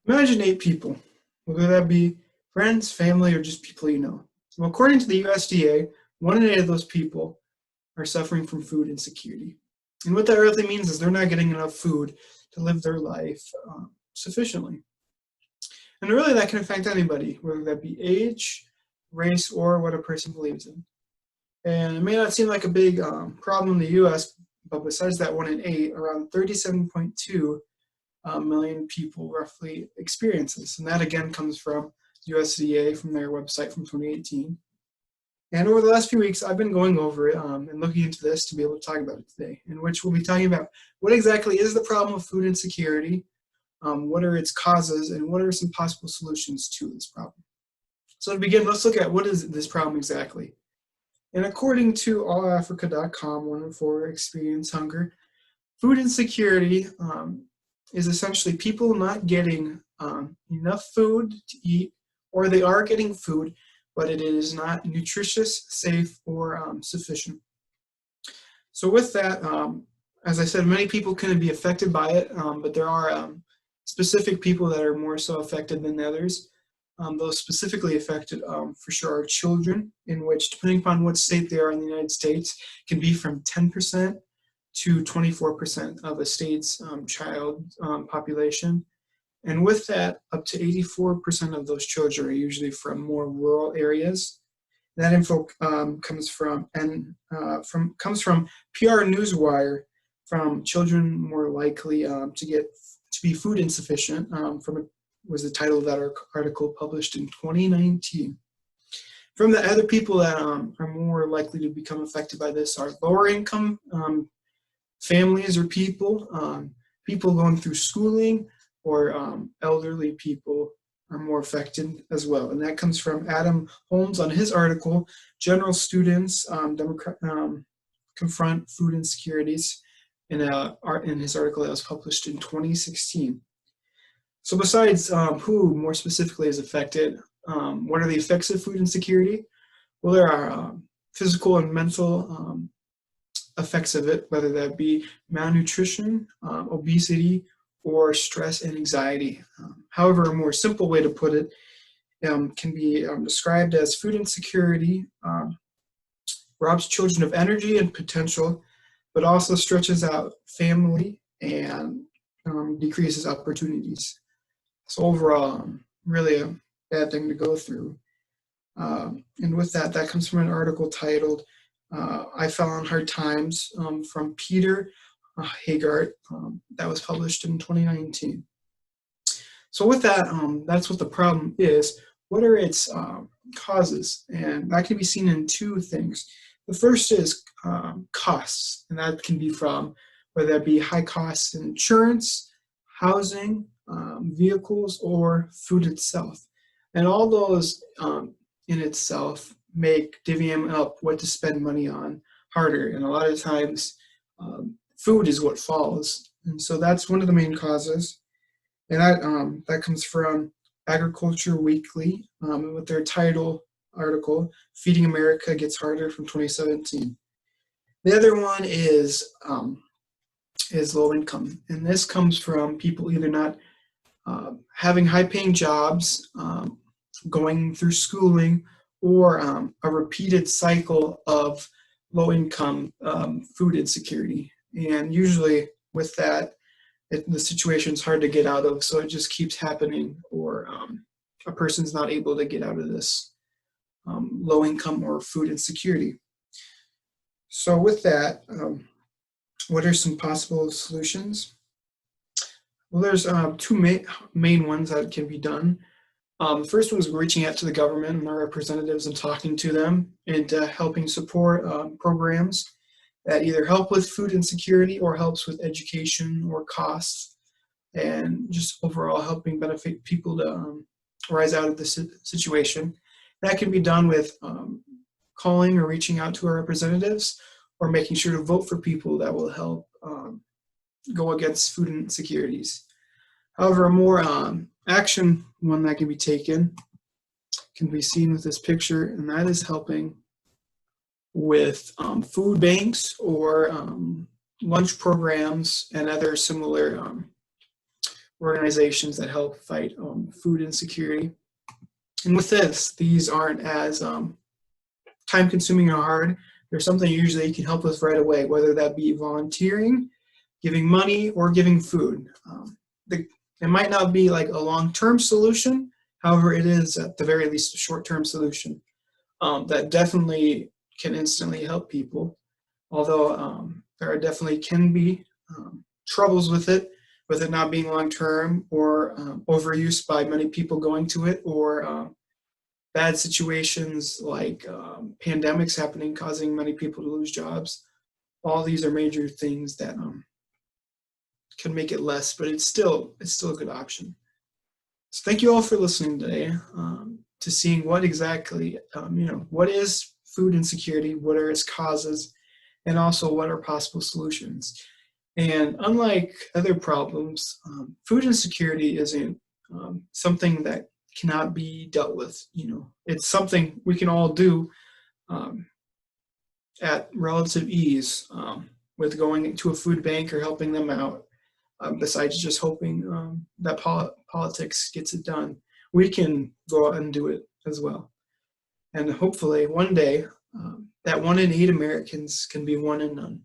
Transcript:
Imagine 8 people, whether that be friends, family, or just people you know. Well, according to the USDA, 1 in 8 of those people are suffering from food insecurity. And what that really means is they're not getting enough food to live their life sufficiently. And really, that can affect anybody, whether that be age, race, or what a person believes in. And it may not seem like a big problem in the US, but besides that 1 in 8, around 37.2 million people roughly experience this. And that again comes from USDA from their website from 2018. And over the last few weeks, I've been going over it and looking into this to be able to talk about it today, in which we'll be talking about what exactly is the problem of food insecurity, what are its causes, and what are some possible solutions to this problem. So to begin, let's look at what is this problem exactly. And according to allafrica.com, one for experience hunger, food insecurity is essentially people not getting enough food to eat, or they are getting food, but it is not nutritious, safe, or sufficient. So with that, as I said, many people can be affected by it, but there are specific people that are more so affected than others. Those specifically affected for sure are children, in which, depending upon what state they are in the United States, can be from 10% to 24% of a state's child population. And with that, up to 84% of those children are usually from more rural areas. That info comes from PR Newswire, from children more likely to be food insufficient. Was the title of that article, published in 2019. From the other people that are more likely to become affected by this are lower income families or people, people going through schooling, or elderly people are more affected as well. And that comes from Adam Holmes on his article, General Students Confront Food Insecurities, in his article that was published in 2016. So besides who more specifically is affected, what are the effects of food insecurity? Well, there are physical and mental effects of it, whether that be malnutrition, obesity, or stress and anxiety. However, a more simple way to put it can be described as food insecurity robs children of energy and potential, but also stretches out family and decreases opportunities. So overall, really a bad thing to go through. And with that, that comes from an article titled I Fell on Hard Times, from Peter Hagart, that was published in 2019. So with that, that's what the problem is. What are its causes? And that can be seen in two things. The first is costs, and that can be from whether that be high costs in insurance, housing, vehicles, or food itself. And all those in itself make divvying up what to spend money on harder. And a lot of times, food is what falls. And so that's one of the main causes. And that comes from Agriculture Weekly, with their title article, Feeding America Gets Harder, from 2017. The other one is low income. And this comes from people either not having high paying jobs, going through schooling, or a repeated cycle of low income food insecurity. And usually with that, the situation is hard to get out of, so it just keeps happening, or a person's not able to get out of this low income or food insecurity. So with that, what are some possible solutions? Well, there's two main ones that can be done. The first one is reaching out to the government and our representatives and talking to them, and helping support programs that either help with food insecurity or helps with education or costs, and just overall helping benefit people to rise out of the situation. That can be done with calling or reaching out to our representatives, or making sure to vote for people that will help go against food insecurities. However, a more action one that can be taken can be seen with this picture, and that is helping with food banks, or lunch programs, and other similar organizations that help fight food insecurity. And with this, these aren't as time-consuming or hard. They're something usually you can help with right away, whether that be volunteering, giving money, or giving food. It might not be like a long-term solution, however, it is at the very least a short-term solution that definitely can instantly help people. Although there definitely can be troubles with it not being long-term, or overuse by many people going to it, or bad situations like pandemics happening, causing many people to lose jobs. All these are major things that can make it less, but it's still a good option. So thank you all for listening today, to seeing what exactly, what is food insecurity, what are its causes, and also what are possible solutions. And unlike other problems, food insecurity isn't something that cannot be dealt with. It's something we can all do at relative ease, with going to a food bank or helping them out. Besides just hoping that politics gets it done, we can go out and do it as well. And hopefully one day that 1 in 8 Americans can be 1 in none.